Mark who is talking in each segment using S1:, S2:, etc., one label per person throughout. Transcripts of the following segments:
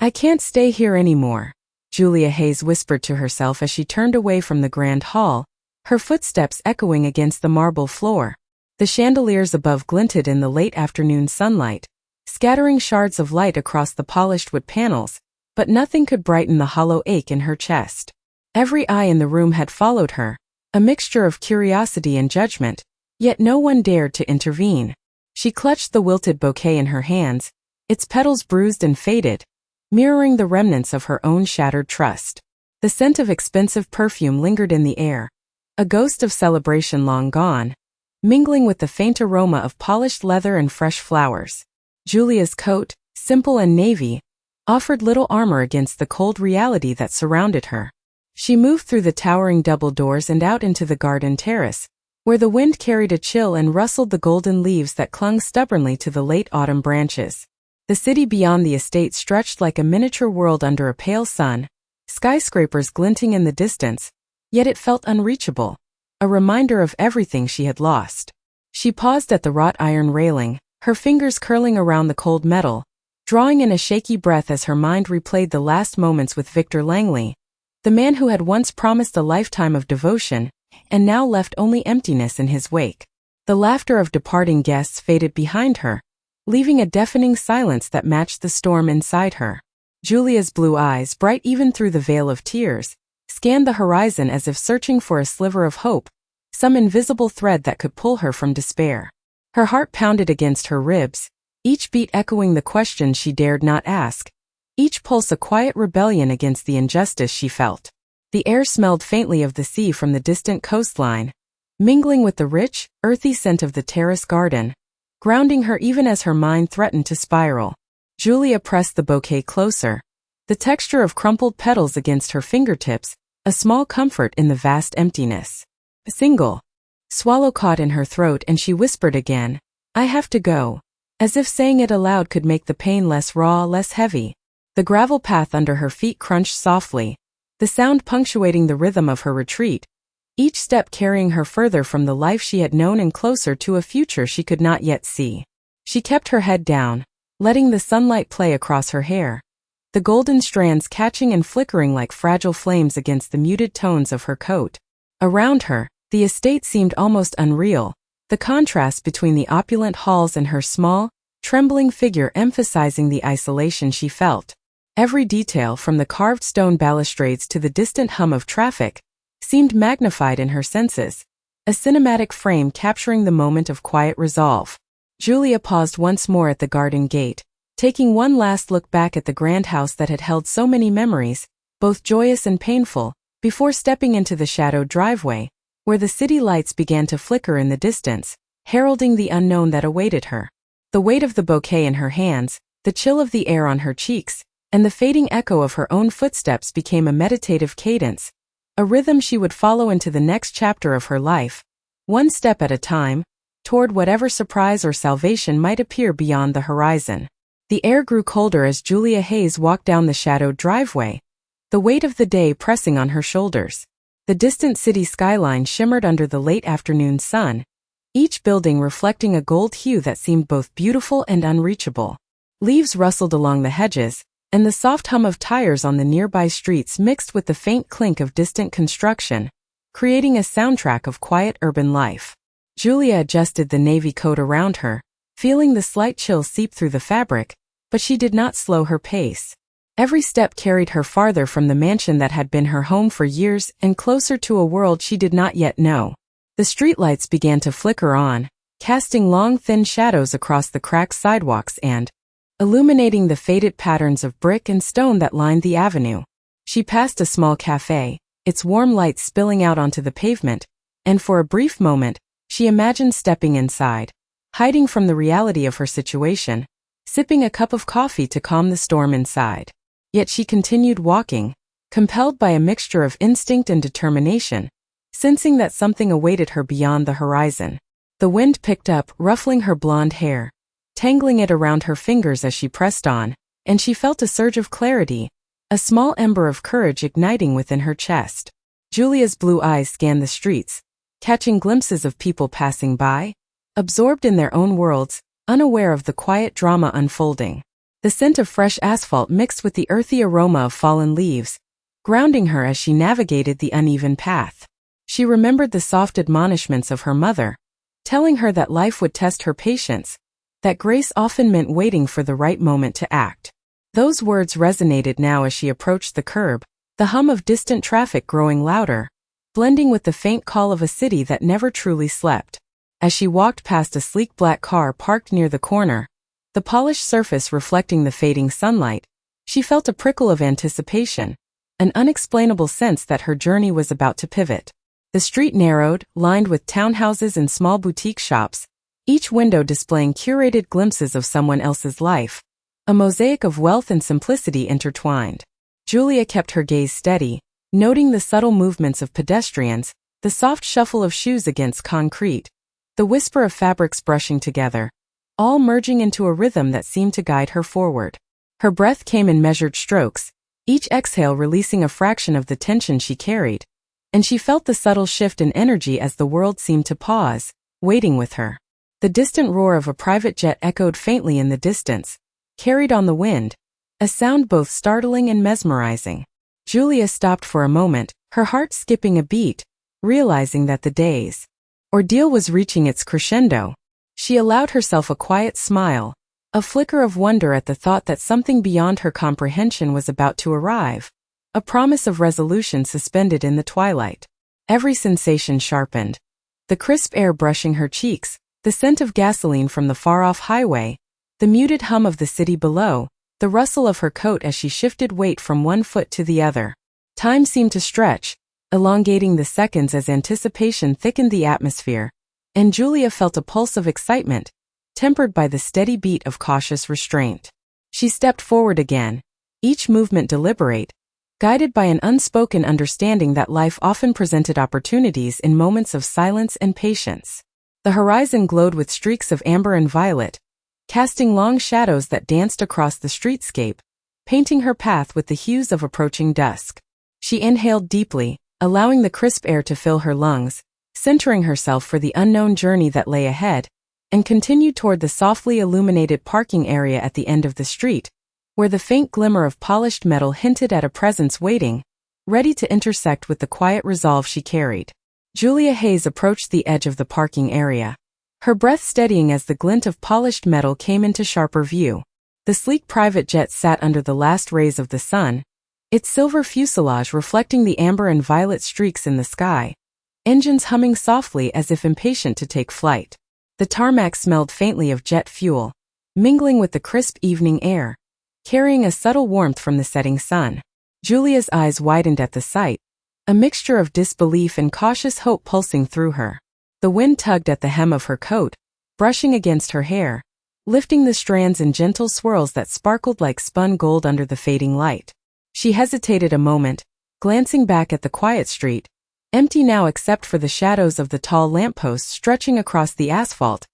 S1: I can't stay here anymore, Julia Hayes whispered to herself as she turned away from the grand hall, her footsteps echoing against the marble floor. The chandeliers above glinted in the late afternoon sunlight, scattering shards of light across the polished wood panels, but nothing could brighten the hollow ache in her chest. Every eye in the room had followed her, a mixture of curiosity and judgment, yet no one dared to intervene. She clutched the wilted bouquet in her hands, its petals bruised and faded, mirroring the remnants of her own shattered trust. The scent of expensive perfume lingered in the air, a ghost of celebration long gone, mingling with the faint aroma of polished leather and fresh flowers. Julia's coat, simple and navy, offered little armor against the cold reality that surrounded her. She moved through the towering double doors and out into the garden terrace, where the wind carried a chill and rustled the golden leaves that clung stubbornly to the late autumn branches. The city beyond the estate stretched like a miniature world under a pale sun, skyscrapers glinting in the distance, yet it felt unreachable, a reminder of everything she had lost. She paused at the wrought iron railing, her fingers curling around the cold metal, drawing in a shaky breath as her mind replayed the last moments with Victor Langley, the man who had once promised a lifetime of devotion, and now left only emptiness in his wake. The laughter of departing guests faded behind her, leaving a deafening silence that matched the storm inside her. Julia's blue eyes, bright even through the veil of tears, scanned the horizon as if searching for a sliver of hope, some invisible thread that could pull her from despair. Her heart pounded against her ribs, each beat echoing the question she dared not ask, each pulse a quiet rebellion against the injustice she felt. The air smelled faintly of the sea from the distant coastline, mingling with the rich, earthy scent of the terrace garden, grounding her even as her mind threatened to spiral. Julia pressed the bouquet closer, the texture of crumpled petals against her fingertips, a small comfort in the vast emptiness. A single swallow caught in her throat and she whispered again, "I have to go," as if saying it aloud could make the pain less raw, less heavy. The gravel path under her feet crunched softly, the sound punctuating the rhythm of her retreat, each step carrying her further from the life she had known and closer to a future she could not yet see. She kept her head down, letting the sunlight play across her hair, the golden strands catching and flickering like fragile flames against the muted tones of her coat. Around her, the estate seemed almost unreal, the contrast between the opulent halls and her small, trembling figure emphasizing the isolation she felt. Every detail, from the carved stone balustrades to the distant hum of traffic, seemed magnified in her senses, a cinematic frame capturing the moment of quiet resolve. Julia paused once more at the garden gate, taking one last look back at the grand house that had held so many memories, both joyous and painful, before stepping into the shadowed driveway, where the city lights began to flicker in the distance, heralding the unknown that awaited her. The weight of the bouquet in her hands, the chill of the air on her cheeks, and the fading echo of her own footsteps became a meditative cadence, a rhythm she would follow into the next chapter of her life, one step at a time, toward whatever surprise or salvation might appear beyond the horizon. The air grew colder as Julia Hayes walked down the shadowed driveway, the weight of the day pressing on her shoulders. The distant city skyline shimmered under the late afternoon sun, each building reflecting a gold hue that seemed both beautiful and unreachable. Leaves rustled along the hedges, and the soft hum of tires on the nearby streets mixed with the faint clink of distant construction, creating a soundtrack of quiet urban life. Julia adjusted the navy coat around her, feeling the slight chill seep through the fabric, but she did not slow her pace. Every step carried her farther from the mansion that had been her home for years and closer to a world she did not yet know. The streetlights began to flicker on, casting long thin shadows across the cracked sidewalks and illuminating the faded patterns of brick and stone that lined the avenue. She passed a small cafe, its warm light spilling out onto the pavement, and for a brief moment, she imagined stepping inside, hiding from the reality of her situation, sipping a cup of coffee to calm the storm inside. Yet she continued walking, compelled by a mixture of instinct and determination, sensing that something awaited her beyond the horizon. The wind picked up, ruffling her blonde hair, tangling it around her fingers as she pressed on, and she felt a surge of clarity, a small ember of courage igniting within her chest. Julia's blue eyes scanned the streets, catching glimpses of people passing by, absorbed in their own worlds, unaware of the quiet drama unfolding. the scent of fresh asphalt mixed with the earthy aroma of fallen leaves, grounding her as she navigated the uneven path. She remembered the soft admonishments of her mother, telling her that life would test her patience, that grace often meant waiting for the right moment to act. Those words resonated now as she approached the curb, the hum of distant traffic growing louder, blending with the faint call of a city that never truly slept. As she walked past a sleek black car parked near the corner, the polished surface reflecting the fading sunlight, she felt a prickle of anticipation, an unexplainable sense that her journey was about to pivot. The street narrowed, lined with townhouses and small boutique shops, each window displaying curated glimpses of someone else's life, a mosaic of wealth and simplicity intertwined. Julia kept her gaze steady, noting the subtle movements of pedestrians, the soft shuffle of shoes against concrete, the whisper of fabrics brushing together, all merging into a rhythm that seemed to guide her forward. Her breath came in measured strokes, each exhale releasing a fraction of the tension she carried, and she felt the subtle shift in energy as the world seemed to pause, waiting with her. The distant roar of a private jet echoed faintly in the distance, carried on the wind, a sound both startling and mesmerizing. Julia stopped for a moment, her heart skipping a beat, realizing that the day's ordeal was reaching its crescendo. She allowed herself a quiet smile, a flicker of wonder at the thought that something beyond her comprehension was about to arrive, a promise of resolution suspended in the twilight. Every sensation sharpened. The crisp air brushing her cheeks, the scent of gasoline from the far-off highway, the muted hum of the city below, the rustle of her coat as she shifted weight from one foot to the other. Time seemed to stretch, elongating the seconds as anticipation thickened the atmosphere, and Julia felt a pulse of excitement, tempered by the steady beat of cautious restraint. She stepped forward again, each movement deliberate, guided by an unspoken understanding that life often presented opportunities in moments of silence and patience. The horizon glowed with streaks of amber and violet, casting long shadows that danced across the streetscape, painting her path with the hues of approaching dusk. She inhaled deeply, allowing the crisp air to fill her lungs, centering herself for the unknown journey that lay ahead, and continued toward the softly illuminated parking area at the end of the street, where the faint glimmer of polished metal hinted at a presence waiting, ready to intersect with the quiet resolve she carried. Julia Hayes approached the edge of the parking area, her breath steadying as the glint of polished metal came into sharper view. The sleek private jet sat under the last rays of the sun, its silver fuselage reflecting the amber and violet streaks in the sky, engines humming softly as if impatient to take flight. The tarmac smelled faintly of jet fuel, mingling with the crisp evening air, carrying a subtle warmth from the setting sun. Julia's eyes widened at the sight, a mixture of disbelief and cautious hope pulsing through her. The wind tugged at the hem of her coat, brushing against her hair, lifting the strands in gentle swirls that sparkled like spun gold under the fading light. She hesitated a moment, glancing back at the quiet street, empty now except for the shadows of the tall lampposts stretching across the asphalt,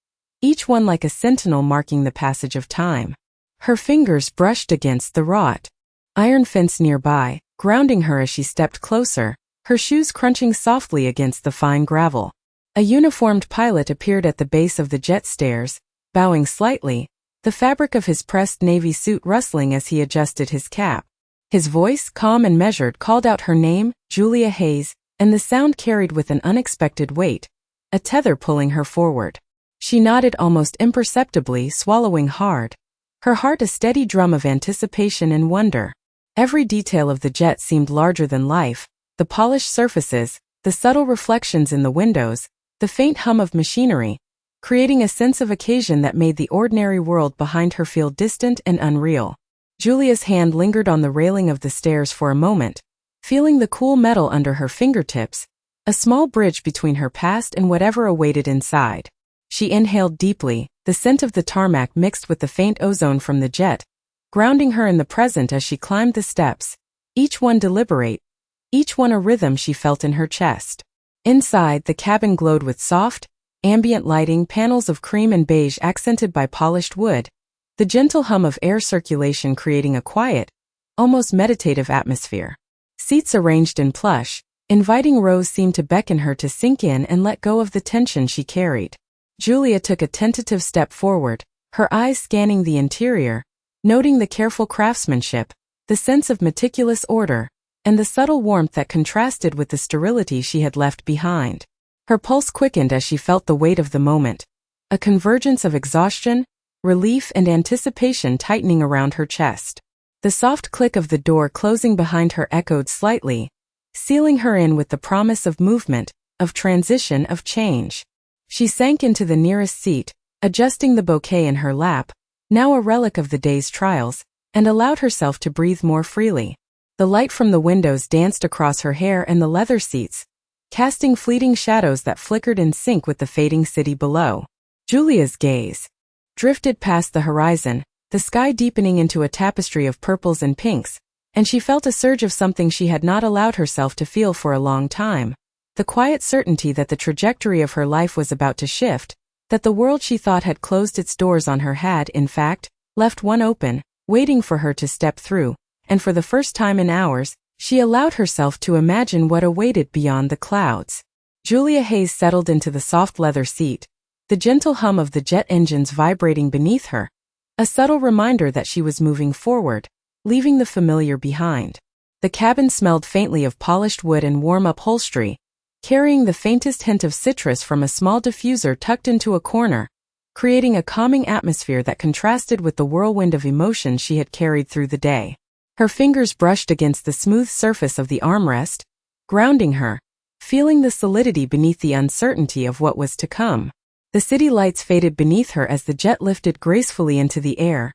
S1: each one like a sentinel marking the passage of time. Her fingers brushed against the wrought iron fence nearby, grounding her as she stepped closer, her shoes crunching softly against the fine gravel. A uniformed pilot appeared at the base of the jet stairs, bowing slightly, the fabric of his pressed navy suit rustling as he adjusted his cap. His voice, calm and measured, called out her name, Julia Hayes, and the sound carried with an unexpected weight, a tether pulling her forward. She nodded almost imperceptibly, swallowing hard, her heart a steady drum of anticipation and wonder. Every detail of the jet seemed larger than life, the polished surfaces, the subtle reflections in the windows, the faint hum of machinery, creating a sense of occasion that made the ordinary world behind her feel distant and unreal. Julia's hand lingered on the railing of the stairs for a moment, feeling the cool metal under her fingertips, a small bridge between her past and whatever awaited inside. She inhaled deeply, the scent of the tarmac mixed with the faint ozone from the jet, grounding her in the present as she climbed the steps, each one deliberate, each one a rhythm she felt in her chest. Inside, the cabin glowed with soft, ambient lighting, panels of cream and beige accented by polished wood, the gentle hum of air circulation creating a quiet, almost meditative atmosphere. Seats arranged in plush, inviting rows seemed to beckon her to sink in and let go of the tension she carried. Julia took a tentative step forward, her eyes scanning the interior, noting the careful craftsmanship, the sense of meticulous order, and the subtle warmth that contrasted with the sterility she had left behind. Her pulse quickened as she felt the weight of the moment, a convergence of exhaustion, relief, and anticipation tightening around her chest. The soft click of the door closing behind her echoed slightly, sealing her in with the promise of movement, of transition, of change. She sank into the nearest seat, adjusting the bouquet in her lap, now a relic of the day's trials, and allowed herself to breathe more freely. The light from the windows danced across her hair and the leather seats, casting fleeting shadows that flickered in sync with the fading city below. Julia's gaze drifted past the horizon, the sky deepening into a tapestry of purples and pinks, and she felt a surge of something she had not allowed herself to feel for a long time. The quiet certainty that the trajectory of her life was about to shift, that the world she thought had closed its doors on her had, in fact, left one open, waiting for her to step through, and for the first time in hours, she allowed herself to imagine what awaited beyond the clouds. Julia Hayes settled into the soft leather seat, the gentle hum of the jet engines vibrating beneath her, a subtle reminder that she was moving forward, leaving the familiar behind. The cabin smelled faintly of polished wood and warm upholstery, carrying the faintest hint of citrus from a small diffuser tucked into a corner, creating a calming atmosphere that contrasted with the whirlwind of emotions she had carried through the day. Her fingers brushed against the smooth surface of the armrest, grounding her, feeling the solidity beneath the uncertainty of what was to come. The city lights faded beneath her as the jet lifted gracefully into the air,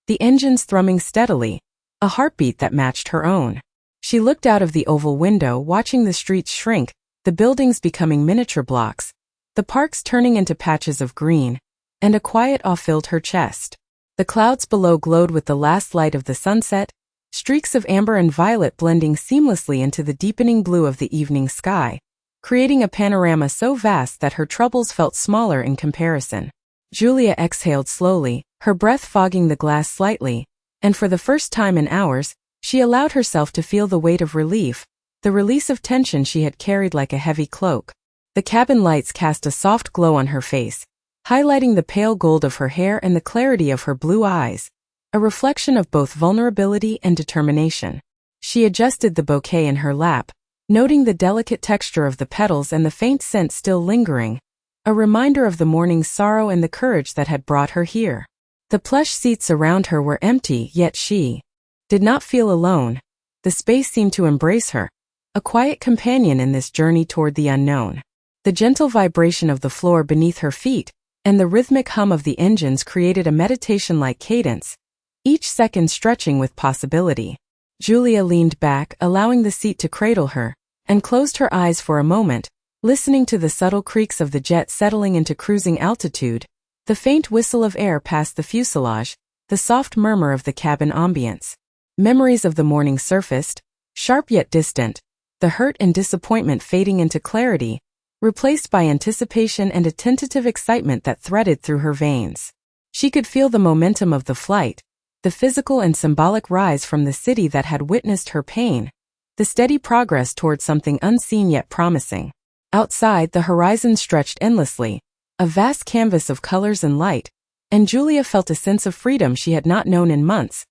S1: the engines thrumming steadily, a heartbeat that matched her own. She looked out of the oval window, watching the streets shrink, the buildings becoming miniature blocks, the parks turning into patches of green, and a quiet awe filled her chest. The clouds below glowed with the last light of the sunset, streaks of amber and violet blending seamlessly into the deepening blue of the evening sky, creating a panorama so vast that her troubles felt smaller in comparison. Julia exhaled slowly, her breath fogging the glass slightly, and for the first time in hours, she allowed herself to feel the weight of relief, the release of tension she had carried like a heavy cloak. The cabin lights cast a soft glow on her face, highlighting the pale gold of her hair and the clarity of her blue eyes, a reflection of both vulnerability and determination. She adjusted the bouquet in her lap, noting the delicate texture of the petals and the faint scent still lingering, a reminder of the morning's sorrow and the courage that had brought her here. The plush seats around her were empty, yet she did not feel alone. The space seemed to embrace her, a quiet companion in this journey toward the unknown. The gentle vibration of the floor beneath her feet and the rhythmic hum of the engines created a meditation-like cadence, each second stretching with possibility. Julia leaned back, allowing the seat to cradle her, and closed her eyes for a moment, listening to the subtle creaks of the jet settling into cruising altitude, the faint whistle of air past the fuselage, the soft murmur of the cabin ambience. Memories of the morning surfaced, sharp yet distant, the hurt and disappointment fading into clarity, replaced by anticipation and a tentative excitement that threaded through her veins. She could feel the momentum of the flight, the physical and symbolic rise from the city that had witnessed her pain, the steady progress toward something unseen yet promising. Outside, the horizon stretched endlessly, a vast canvas of colors and light, and Julia felt a sense of freedom she had not known in months,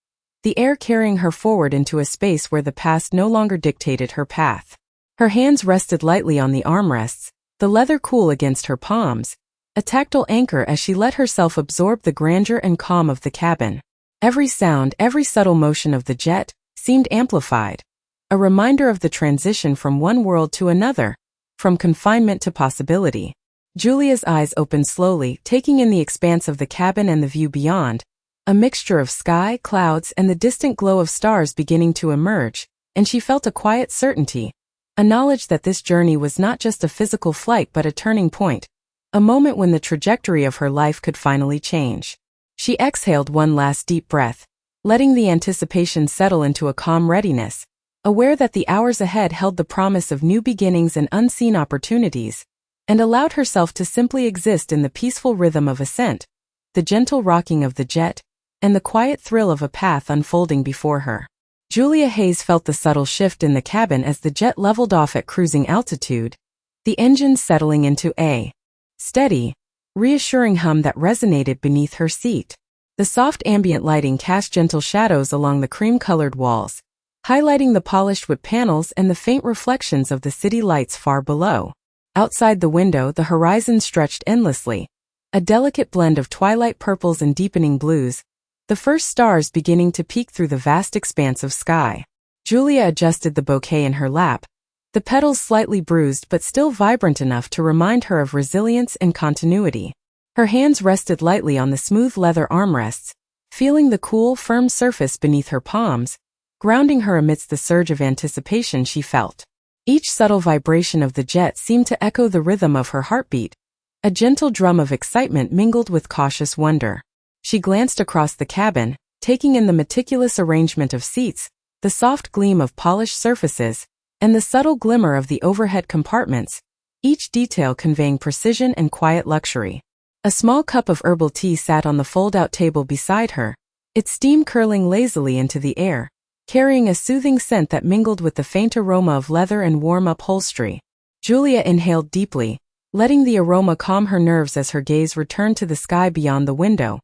S1: the air carrying her forward into a space where the past no longer dictated her path. Her hands rested lightly on the armrests, the leather cool against her palms, a tactile anchor as she let herself absorb the grandeur and calm of the cabin. Every sound, every subtle motion of the jet, seemed amplified, a reminder of the transition from one world to another, from confinement to possibility. Julia's eyes opened slowly, taking in the expanse of the cabin and the view beyond, a mixture of sky, clouds, and the distant glow of stars beginning to emerge, and she felt a quiet certainty, a knowledge that this journey was not just a physical flight but a turning point, a moment when the trajectory of her life could finally change. She exhaled one last deep breath, letting the anticipation settle into a calm readiness, aware that the hours ahead held the promise of new beginnings and unseen opportunities, and allowed herself to simply exist in the peaceful rhythm of ascent, the gentle rocking of the jet, and the quiet thrill of a path unfolding before her. Julia Hayes felt the subtle shift in the cabin as the jet leveled off at cruising altitude, the engines settling into a steady, reassuring hum that resonated beneath her seat. The soft ambient lighting cast gentle shadows along the cream-colored walls, highlighting the polished wood panels and the faint reflections of the city lights far below. Outside the window, the horizon stretched endlessly, a delicate blend of twilight purples and deepening blues, the first stars beginning to peek through the vast expanse of sky. Julia adjusted the bouquet in her lap, the petals slightly bruised but still vibrant enough to remind her of resilience and continuity. Her hands rested lightly on the smooth leather armrests, feeling the cool, firm surface beneath her palms, grounding her amidst the surge of anticipation she felt. Each subtle vibration of the jet seemed to echo the rhythm of her heartbeat, a gentle drum of excitement mingled with cautious wonder. She glanced across the cabin, taking in the meticulous arrangement of seats, the soft gleam of polished surfaces, and the subtle glimmer of the overhead compartments, each detail conveying precision and quiet luxury. A small cup of herbal tea sat on the fold-out table beside her, its steam curling lazily into the air, carrying a soothing scent that mingled with the faint aroma of leather and warm upholstery. Julia inhaled deeply, letting the aroma calm her nerves as her gaze returned to the sky beyond the window,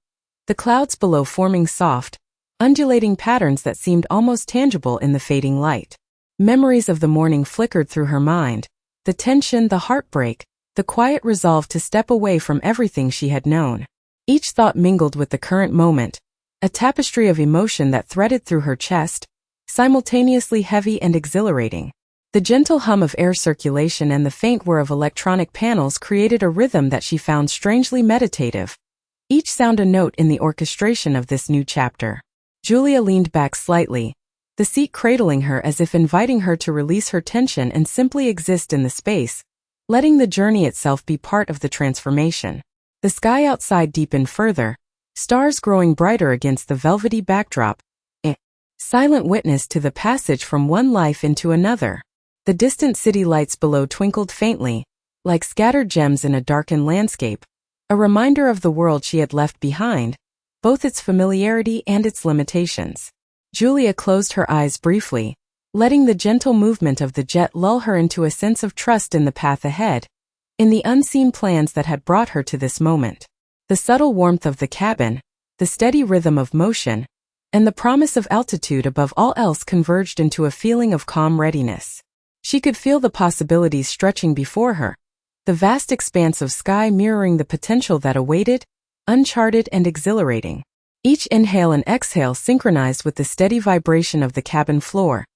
S1: the clouds below forming soft, undulating patterns that seemed almost tangible in the fading light. Memories of the morning flickered through her mind, the tension, the heartbreak, the quiet resolve to step away from everything she had known. Each thought mingled with the current moment, a tapestry of emotion that threaded through her chest, simultaneously heavy and exhilarating. The gentle hum of air circulation and the faint whir of electronic panels created a rhythm that she found strangely meditative, each sound a note in the orchestration of this new chapter. Julia leaned back slightly, the seat cradling her as if inviting her to release her tension and simply exist in the space, letting the journey itself be part of the transformation. The sky outside deepened further, stars growing brighter against the velvety backdrop, a silent witness to the passage from one life into another. The distant city lights below twinkled faintly, like scattered gems in a darkened landscape, a reminder of the world she had left behind, both its familiarity and its limitations. Julia closed her eyes briefly, letting the gentle movement of the jet lull her into a sense of trust in the path ahead, in the unseen plans that had brought her to this moment. The subtle warmth of the cabin, the steady rhythm of motion, and the promise of altitude above all else converged into a feeling of calm readiness. She could feel the possibilities stretching before her, the vast expanse of sky mirroring the potential that awaited, uncharted and exhilarating. Each inhale and exhale synchronized with the steady vibration of the cabin floor,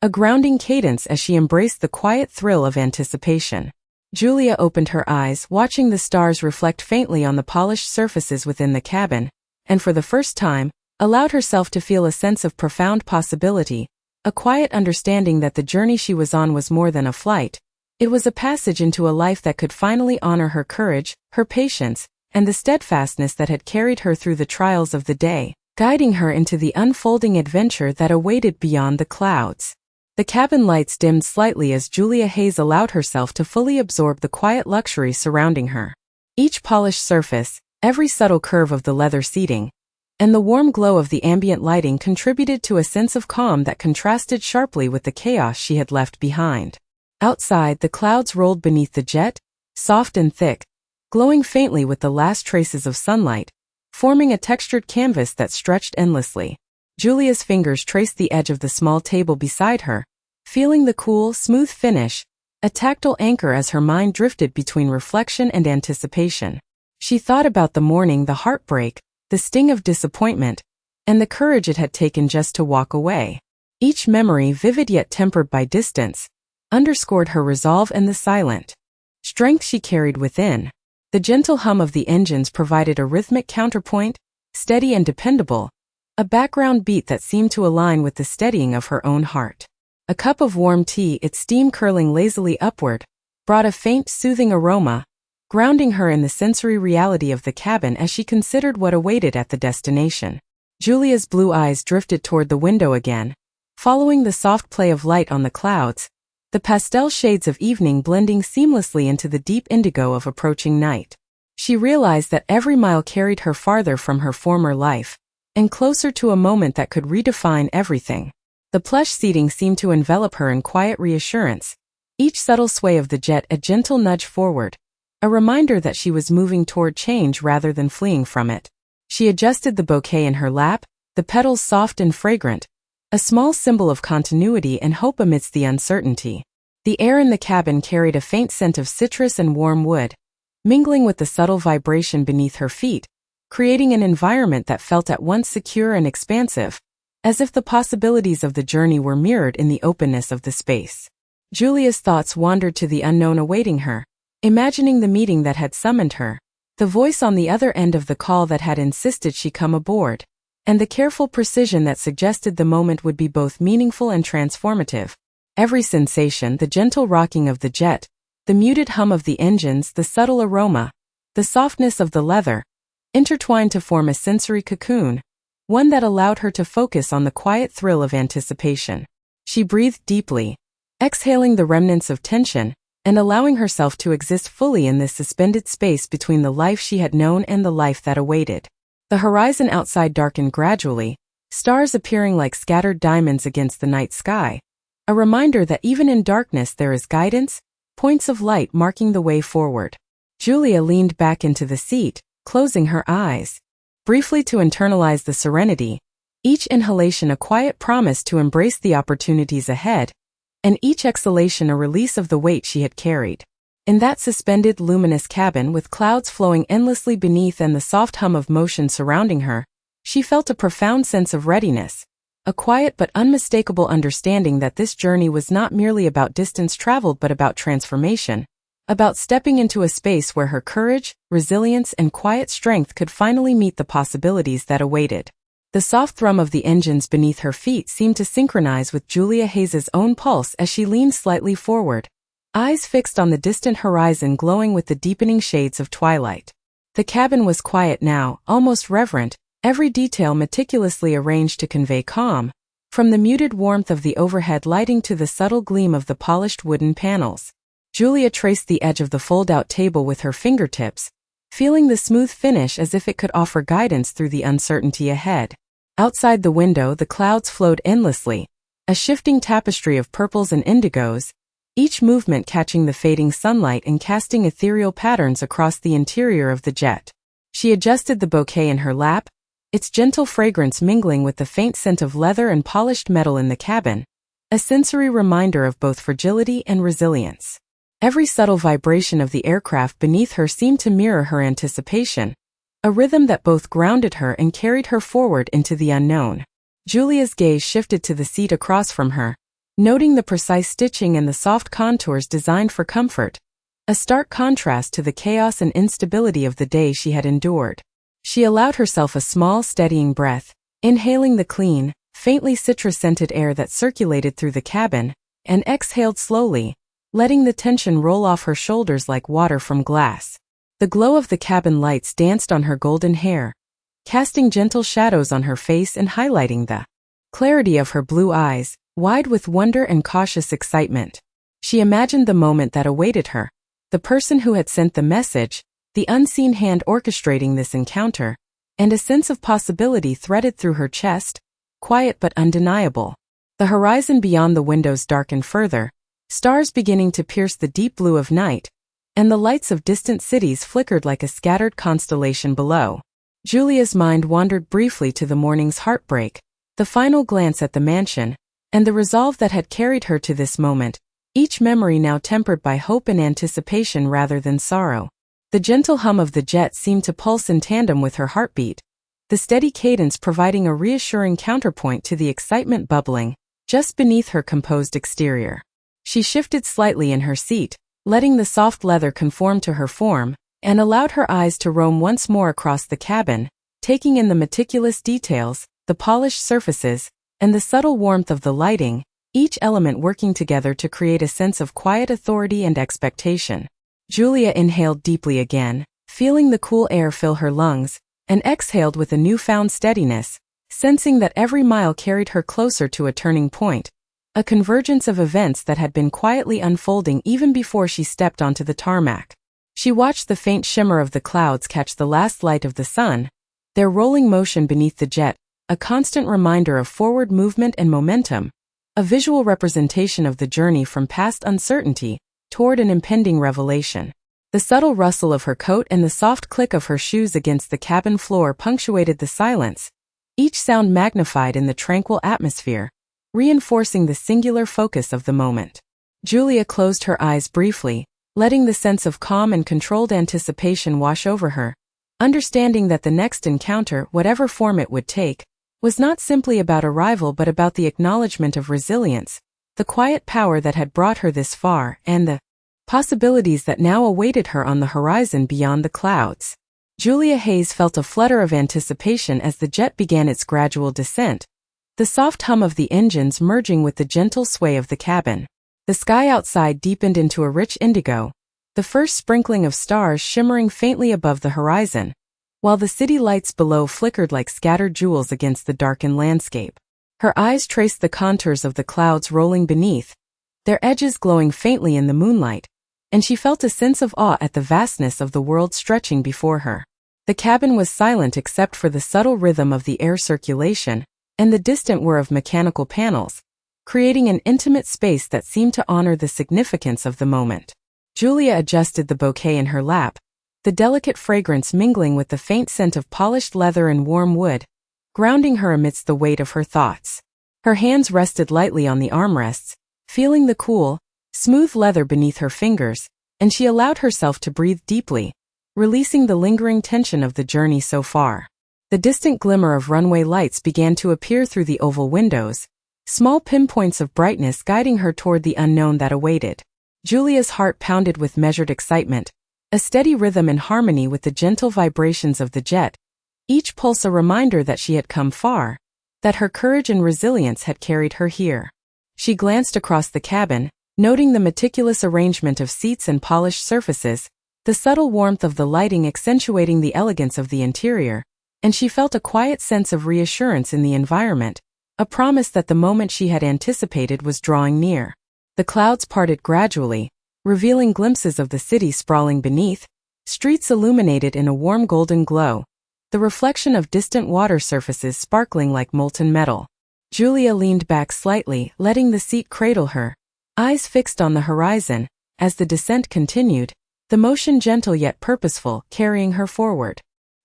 S1: a grounding cadence as she embraced the quiet thrill of anticipation. Julia opened her eyes, watching the stars reflect faintly on the polished surfaces within the cabin, and for the first time, allowed herself to feel a sense of profound possibility, a quiet understanding that the journey she was on was more than a flight. It was a passage into a life that could finally honor her courage, her patience, and the steadfastness that had carried her through the trials of the day, guiding her into the unfolding adventure that awaited beyond the clouds. The cabin lights dimmed slightly as Julia Hayes allowed herself to fully absorb the quiet luxury surrounding her. Each polished surface, every subtle curve of the leather seating, and the warm glow of the ambient lighting contributed to a sense of calm that contrasted sharply with the chaos she had left behind. Outside, the clouds rolled beneath the jet, soft and thick, glowing faintly with the last traces of sunlight, forming a textured canvas that stretched endlessly. Julia's fingers traced the edge of the small table beside her, feeling the cool, smooth finish, a tactile anchor as her mind drifted between reflection and anticipation. She thought about the morning, the heartbreak, the sting of disappointment, and the courage it had taken just to walk away. Each memory, vivid yet tempered by distance, underscored her resolve and the silent strength she carried within. The gentle hum of the engines provided a rhythmic counterpoint, steady and dependable, a background beat that seemed to align with the steadying of her own heart. A cup of warm tea, its steam curling lazily upward, brought a faint, soothing aroma, grounding her in the sensory reality of the cabin as she considered what awaited at the destination. Julia's blue eyes drifted toward the window again, following the soft play of light on the clouds, the pastel shades of evening blending seamlessly into the deep indigo of approaching night. She realized that every mile carried her farther from her former life, and closer to a moment that could redefine everything. The plush seating seemed to envelop her in quiet reassurance, each subtle sway of the jet a gentle nudge forward, a reminder that she was moving toward change rather than fleeing from it. She adjusted the bouquet in her lap, the petals soft and fragrant, a small symbol of continuity and hope amidst the uncertainty. The air in the cabin carried a faint scent of citrus and warm wood, mingling with the subtle vibration beneath her feet, creating an environment that felt at once secure and expansive, as if the possibilities of the journey were mirrored in the openness of the space. Julia's thoughts wandered to the unknown awaiting her, imagining the meeting that had summoned her, the voice on the other end of the call that had insisted she come aboard, and the careful precision that suggested the moment would be both meaningful and transformative. Every sensation, the gentle rocking of the jet, the muted hum of the engines, the subtle aroma, the softness of the leather, intertwined to form a sensory cocoon, one that allowed her to focus on the quiet thrill of anticipation. She breathed deeply, exhaling the remnants of tension, and allowing herself to exist fully in this suspended space between the life she had known and the life that awaited. The horizon outside darkened gradually, stars appearing like scattered diamonds against the night sky, a reminder that even in darkness there is guidance, points of light marking the way forward. Julia leaned back into the seat, closing her eyes, briefly to internalize the serenity, each inhalation a quiet promise to embrace the opportunities ahead, and each exhalation a release of the weight she had carried. In that suspended, luminous cabin with clouds flowing endlessly beneath and the soft hum of motion surrounding her, she felt a profound sense of readiness, a quiet but unmistakable understanding that this journey was not merely about distance traveled but about transformation, about stepping into a space where her courage, resilience, and quiet strength could finally meet the possibilities that awaited. The soft thrum of the engines beneath her feet seemed to synchronize with Julia Hayes's own pulse as she leaned slightly forward, eyes fixed on the distant horizon glowing with the deepening shades of twilight. The cabin was quiet now, almost reverent, every detail meticulously arranged to convey calm, from the muted warmth of the overhead lighting to the subtle gleam of the polished wooden panels. Julia traced the edge of the fold-out table with her fingertips, feeling the smooth finish as if it could offer guidance through the uncertainty ahead. Outside the window, the clouds flowed endlessly, a shifting tapestry of purples and indigos, each movement catching the fading sunlight and casting ethereal patterns across the interior of the jet. She adjusted the bouquet in her lap, its gentle fragrance mingling with the faint scent of leather and polished metal in the cabin, a sensory reminder of both fragility and resilience. Every subtle vibration of the aircraft beneath her seemed to mirror her anticipation, a rhythm that both grounded her and carried her forward into the unknown. Julia's gaze shifted to the seat across from her, noting the precise stitching and the soft contours designed for comfort, a stark contrast to the chaos and instability of the day she had endured. She allowed herself a small, steadying breath, inhaling the clean, faintly citrus-scented air that circulated through the cabin, and exhaled slowly, letting the tension roll off her shoulders like water from glass. The glow of the cabin lights danced on her golden hair, casting gentle shadows on her face and highlighting the clarity of her blue eyes, wide with wonder and cautious excitement. She imagined the moment that awaited her, the person who had sent the message, the unseen hand orchestrating this encounter, and a sense of possibility threaded through her chest, quiet but undeniable. The horizon beyond the windows darkened further, stars beginning to pierce the deep blue of night, and the lights of distant cities flickered like a scattered constellation below. Julia's mind wandered briefly to the morning's heartbreak, the final glance at the mansion, and the resolve that had carried her to this moment, each memory now tempered by hope and anticipation rather than sorrow. The gentle hum of the jet seemed to pulse in tandem with her heartbeat, the steady cadence providing a reassuring counterpoint to the excitement bubbling just beneath her composed exterior. She shifted slightly in her seat, letting the soft leather conform to her form, and allowed her eyes to roam once more across the cabin, taking in the meticulous details, the polished surfaces, and the subtle warmth of the lighting, each element working together to create a sense of quiet authority and expectation. Julia inhaled deeply again, feeling the cool air fill her lungs, and exhaled with a newfound steadiness, sensing that every mile carried her closer to a turning point, a convergence of events that had been quietly unfolding even before she stepped onto the tarmac. She watched the faint shimmer of the clouds catch the last light of the sun, their rolling motion beneath the jet, a constant reminder of forward movement and momentum, a visual representation of the journey from past uncertainty toward an impending revelation. The subtle rustle of her coat and the soft click of her shoes against the cabin floor punctuated the silence, each sound magnified in the tranquil atmosphere, reinforcing the singular focus of the moment. Julia closed her eyes briefly, letting the sense of calm and controlled anticipation wash over her, understanding that the next encounter, whatever form it would take, was not simply about arrival but about the acknowledgement of resilience, the quiet power that had brought her this far, and the possibilities that now awaited her on the horizon beyond the clouds. Julia Hayes felt a flutter of anticipation as the jet began its gradual descent, the soft hum of the engines merging with the gentle sway of the cabin. The sky outside deepened into a rich indigo, the first sprinkling of stars shimmering faintly above the horizon, while the city lights below flickered like scattered jewels against the darkened landscape. Her eyes traced the contours of the clouds rolling beneath, their edges glowing faintly in the moonlight, and she felt a sense of awe at the vastness of the world stretching before her. The cabin was silent except for the subtle rhythm of the air circulation and the distant whir of mechanical panels, creating an intimate space that seemed to honor the significance of the moment. Julia adjusted the bouquet in her lap, the delicate fragrance mingling with the faint scent of polished leather and warm wood, grounding her amidst the weight of her thoughts. Her hands rested lightly on the armrests, feeling the cool, smooth leather beneath her fingers, and she allowed herself to breathe deeply, releasing the lingering tension of the journey so far. The distant glimmer of runway lights began to appear through the oval windows, small pinpoints of brightness guiding her toward the unknown that awaited. Julia's heart pounded with measured excitement, a steady rhythm in harmony with the gentle vibrations of the jet, each pulse a reminder that she had come far, that her courage and resilience had carried her here. She glanced across the cabin, noting the meticulous arrangement of seats and polished surfaces, the subtle warmth of the lighting accentuating the elegance of the interior, and she felt a quiet sense of reassurance in the environment, a promise that the moment she had anticipated was drawing near. The clouds parted gradually, revealing glimpses of the city sprawling beneath, streets illuminated in a warm golden glow, the reflection of distant water surfaces sparkling like molten metal. Julia leaned back slightly, letting the seat cradle her, eyes fixed on the horizon. As the descent continued, the motion gentle yet purposeful, carrying her forward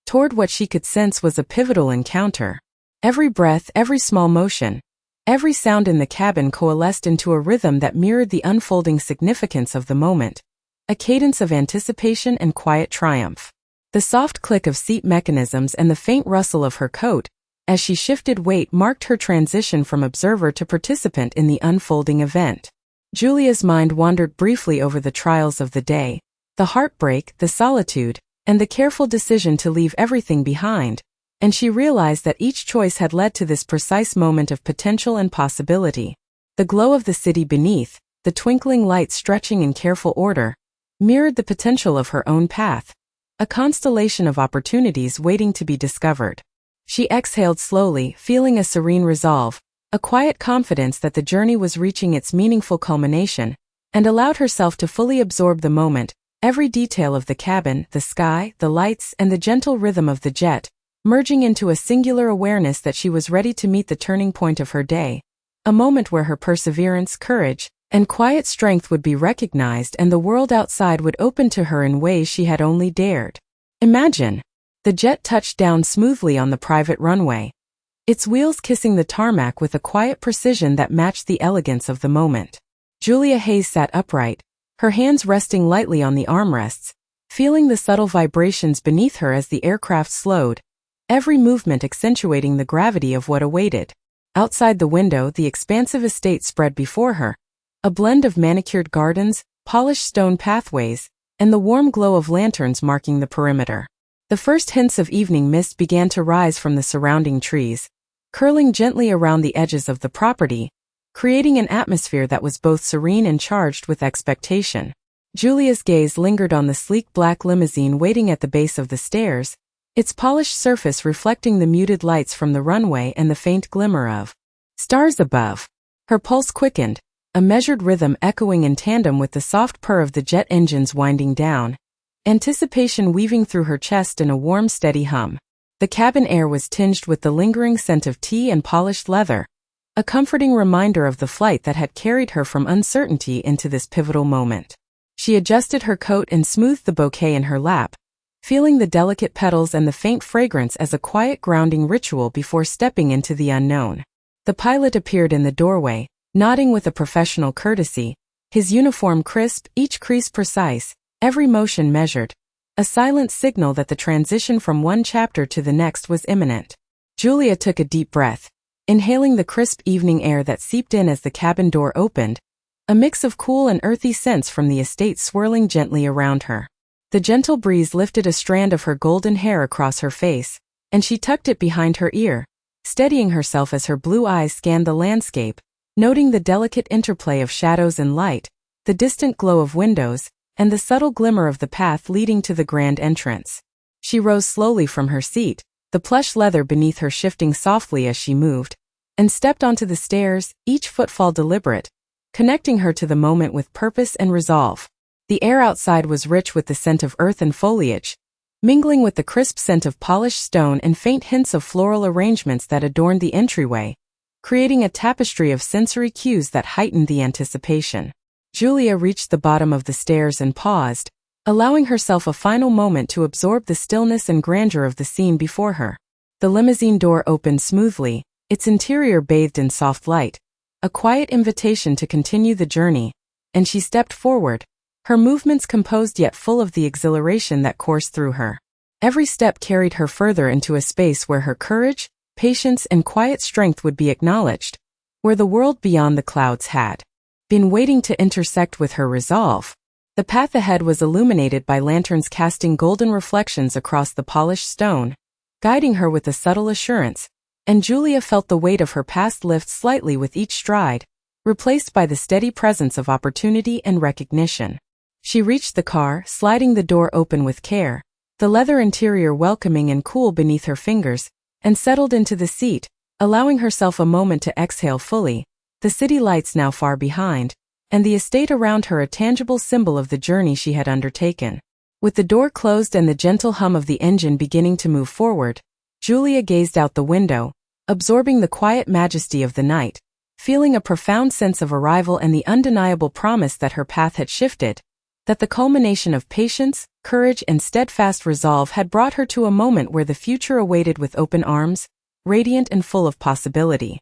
S1: toward what she could sense was a pivotal encounter. Every breath, every small motion, every sound in the cabin coalesced into a rhythm that mirrored the unfolding significance of the moment, a cadence of anticipation and quiet triumph. The soft click of seat mechanisms and the faint rustle of her coat, as she shifted weight, marked her transition from observer to participant in the unfolding event. Julia's mind wandered briefly over the trials of the day, the heartbreak, the solitude, and the careful decision to leave everything behind, and she realized that each choice had led to this precise moment of potential and possibility. The glow of the city beneath, the twinkling lights stretching in careful order, mirrored the potential of her own path, a constellation of opportunities waiting to be discovered. She exhaled slowly, feeling a serene resolve, a quiet confidence that the journey was reaching its meaningful culmination, and allowed herself to fully absorb the moment, every detail of the cabin, the sky, the lights, and the gentle rhythm of the jet, merging into a singular awareness that she was ready to meet the turning point of her day, a moment where her perseverance, courage, and quiet strength would be recognized and the world outside would open to her in ways she had only dared imagine. The jet touched down smoothly on the private runway, its wheels kissing the tarmac with a quiet precision that matched the elegance of the moment. Julia Hayes sat upright, her hands resting lightly on the armrests, feeling the subtle vibrations beneath her as the aircraft slowed, every movement accentuating the gravity of what awaited. Outside the window, the expansive estate spread before her, a blend of manicured gardens, polished stone pathways, and the warm glow of lanterns marking the perimeter. The first hints of evening mist began to rise from the surrounding trees, curling gently around the edges of the property, creating an atmosphere that was both serene and charged with expectation. Julia's gaze lingered on the sleek black limousine waiting at the base of the stairs, its polished surface reflecting the muted lights from the runway and the faint glimmer of stars above. Her pulse quickened, a measured rhythm echoing in tandem with the soft purr of the jet engines winding down, anticipation weaving through her chest in a warm, steady hum. The cabin air was tinged with the lingering scent of tea and polished leather, a comforting reminder of the flight that had carried her from uncertainty into this pivotal moment. She adjusted her coat and smoothed the bouquet in her lap, feeling the delicate petals and the faint fragrance as a quiet grounding ritual before stepping into the unknown. The pilot appeared in the doorway, nodding with a professional courtesy, his uniform crisp, each crease precise, every motion measured, a silent signal that the transition from one chapter to the next was imminent. Julia took a deep breath, inhaling the crisp evening air that seeped in as the cabin door opened, a mix of cool and earthy scents from the estate swirling gently around her. The gentle breeze lifted a strand of her golden hair across her face, and she tucked it behind her ear, steadying herself as her blue eyes scanned the landscape, noting the delicate interplay of shadows and light, the distant glow of windows, and the subtle glimmer of the path leading to the grand entrance. She rose slowly from her seat, the plush leather beneath her shifting softly as she moved, and stepped onto the stairs, each footfall deliberate, connecting her to the moment with purpose and resolve. The air outside was rich with the scent of earth and foliage, mingling with the crisp scent of polished stone and faint hints of floral arrangements that adorned the entryway, creating a tapestry of sensory cues that heightened the anticipation. Julia reached the bottom of the stairs and paused, allowing herself a final moment to absorb the stillness and grandeur of the scene before her. The limousine door opened smoothly, its interior bathed in soft light, a quiet invitation to continue the journey, and she stepped forward, her movements composed yet full of the exhilaration that coursed through her. Every step carried her further into a space where her courage, patience, and quiet strength would be acknowledged, where the world beyond the clouds had been waiting to intersect with her resolve. The path ahead was illuminated by lanterns casting golden reflections across the polished stone, guiding her with a subtle assurance, and Julia felt the weight of her past lift slightly with each stride, replaced by the steady presence of opportunity and recognition. She reached the car, sliding the door open with care, the leather interior welcoming and cool beneath her fingers, and settled into the seat, allowing herself a moment to exhale fully, the city lights now far behind, and the estate around her a tangible symbol of the journey she had undertaken. With the door closed and the gentle hum of the engine beginning to move forward, Julia gazed out the window, absorbing the quiet majesty of the night, feeling a profound sense of arrival and the undeniable promise that her path had shifted, that the culmination of patience, courage, and steadfast resolve had brought her to a moment where the future awaited with open arms, radiant and full of possibility.